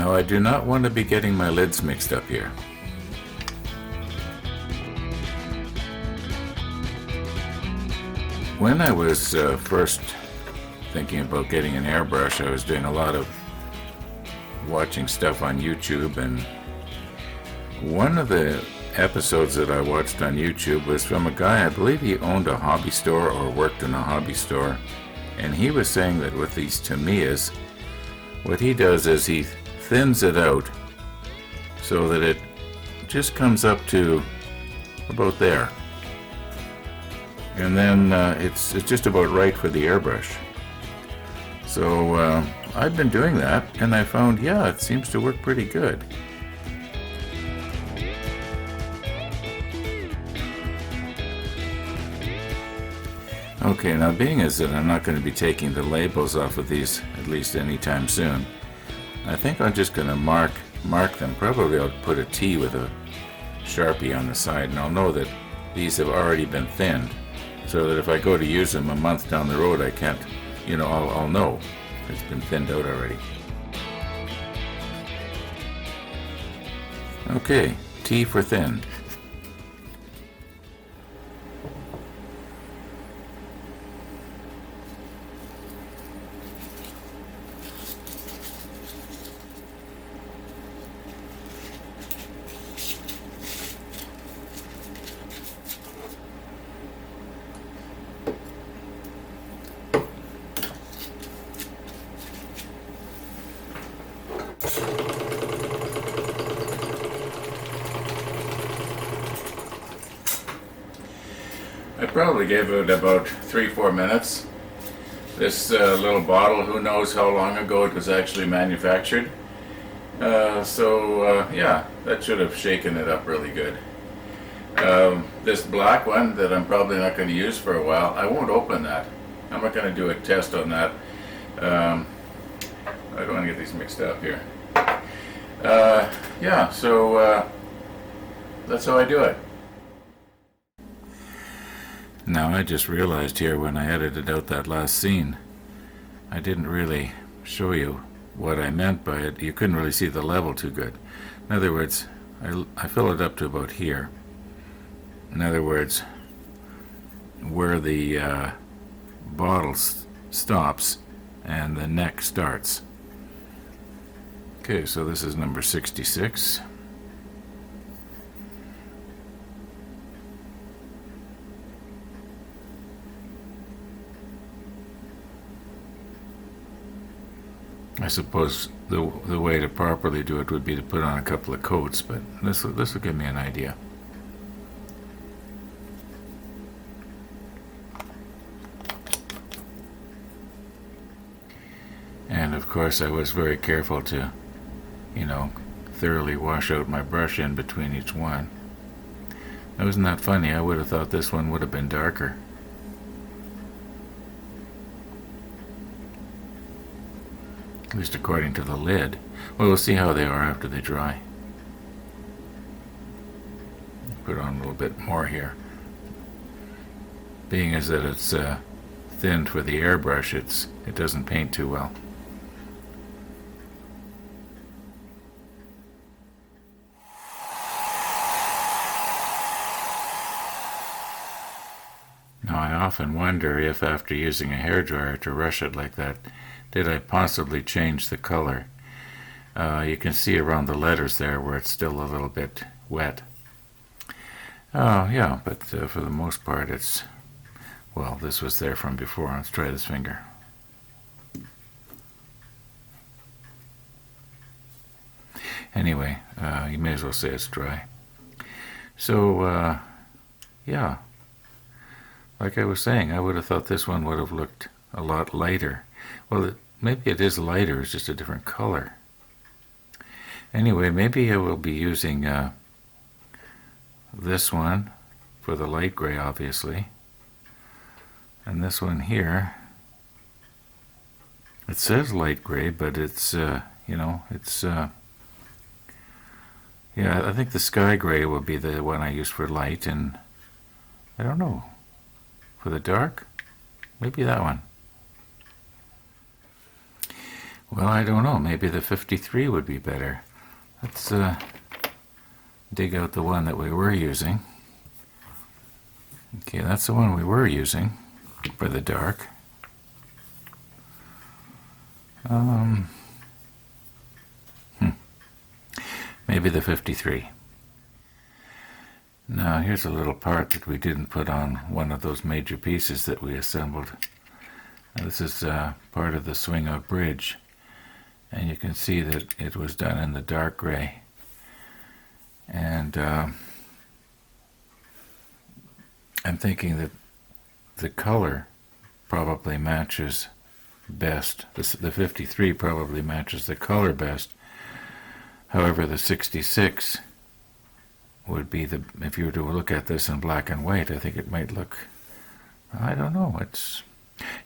Now, I do not want to be getting my lids mixed up here. When I was first thinking about getting an airbrush, I was doing a lot of watching stuff on YouTube, and one of the episodes that I watched on YouTube was from a guy, I believe he owned a hobby store or worked in a hobby store, and he was saying that with these Tamiyas, what he does is he thins it out so that it just comes up to about there, and then it's just about right for the airbrush. So I've been doing that, and I found, yeah, it seems to work pretty good. Okay, now being as that I'm not going to be taking the labels off of these, at least anytime soon, I think I'm just going to mark them. Probably I'll put a T with a Sharpie on the side, and I'll know that these have already been thinned, so that if I go to use them a month down the road, I can't, I'll know it's been thinned out already. Okay, T for thinned. I probably gave it about 3-4 minutes. This little bottle, who knows how long ago it was actually manufactured. Yeah, that should have shaken it up really good. This black one that I'm probably not going to use for a while, I won't open that. I'm not going to do a test on that. I don't want to get these mixed up here. That's how I do it. Now, I just realized here when I edited out that last scene, I didn't really show you what I meant by it. You couldn't really see the level too good. In other words, I fill it up to about here. In other words, where the bottle stops and the neck starts. Okay, so this is number 66. I suppose the way to properly do it would be to put on a couple of coats, but this will give me an idea. And of course I was very careful to, thoroughly wash out my brush in between each one. Now, isn't that funny? I would have thought this one would have been darker. At least according to the lid. Well, we'll see how they are after they dry. Put on a little bit more here. Being as that it's thinned for the airbrush, it doesn't paint too well. Now, I often wonder if after using a hairdryer to rush it like that, did I possibly change the color? You can see around the letters there where it's still a little bit wet. Yeah, but for the most part it's, well, this was there from before. Let's try this finger. Anyway, you may as well say it's dry. So, yeah, like I was saying, I would have thought this one would have looked a lot lighter. Well, maybe it is lighter, it's just a different color. Anyway, maybe I will be using this one for the light gray, obviously. And this one here, it says light gray, but it's, yeah, I think the sky gray will be the one I use for light, and I don't know, for the dark, maybe that one. Well, I don't know. Maybe the 53 would be better. Let's dig out the one that we were using. Okay, that's the one we were using for the dark. Maybe the 53. Now here's a little part that we didn't put on one of those major pieces that we assembled. Now, this is part of the swing out bridge, and you can see that it was done in the dark gray. And I'm thinking that the color probably matches best. The 53 probably matches the color best. However, the 66 would be the, if you were to look at this in black and white, I think it might look, I don't know,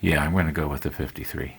yeah, I'm going to go with the 53.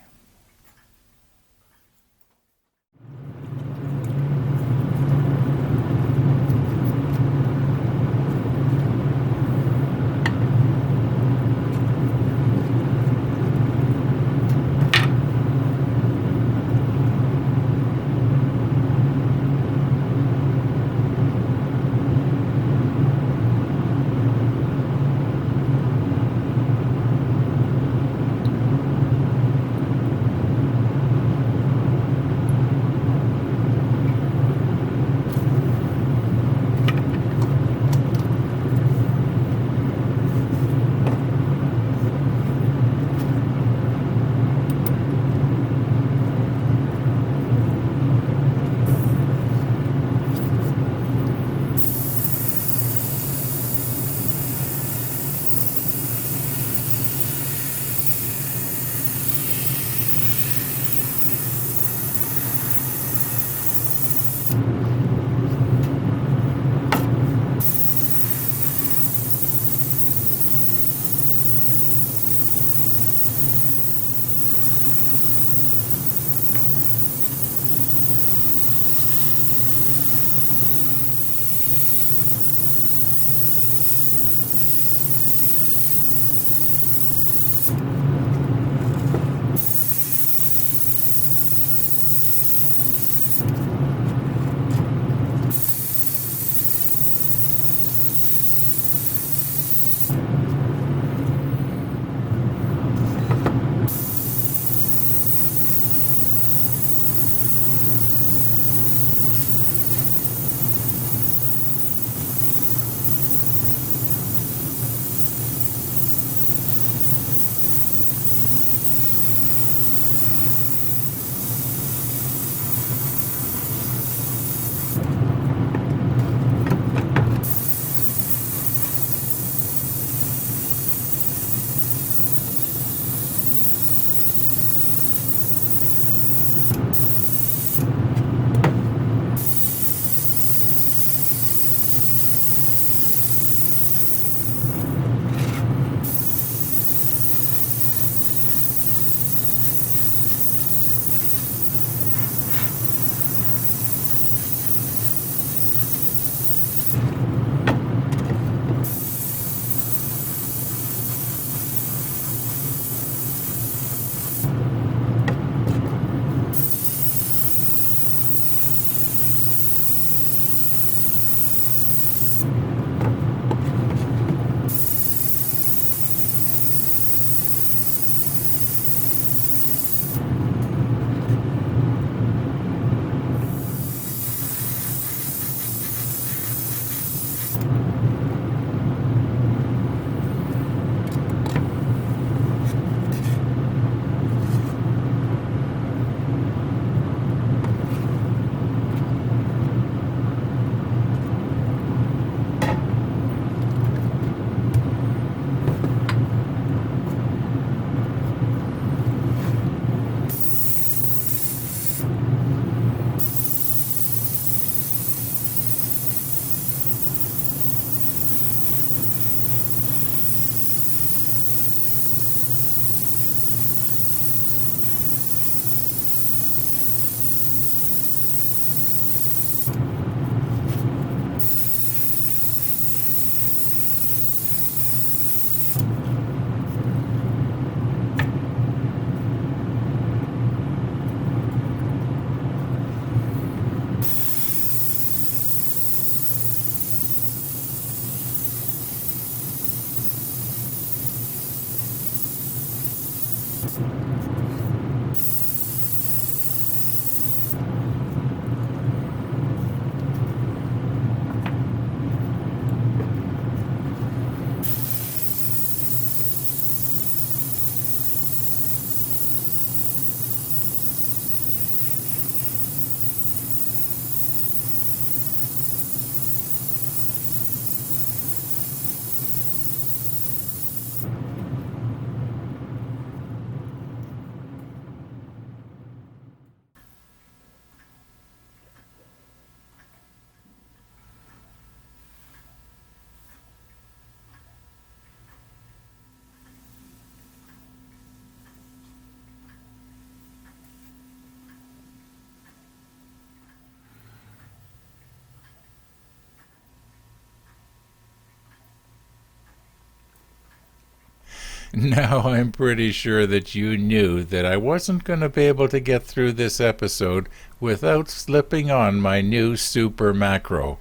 Now I'm pretty sure that you knew that I wasn't going to be able to get through this episode without slipping on my new super macro.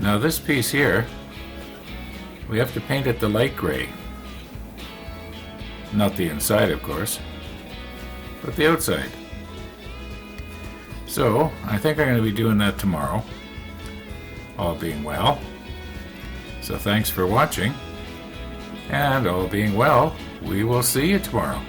Now this piece here, we have to paint it the light gray. Not the inside, of course, but the outside. So I think I'm going to be doing that tomorrow, all being well. So thanks for watching, and all being well, we will see you tomorrow.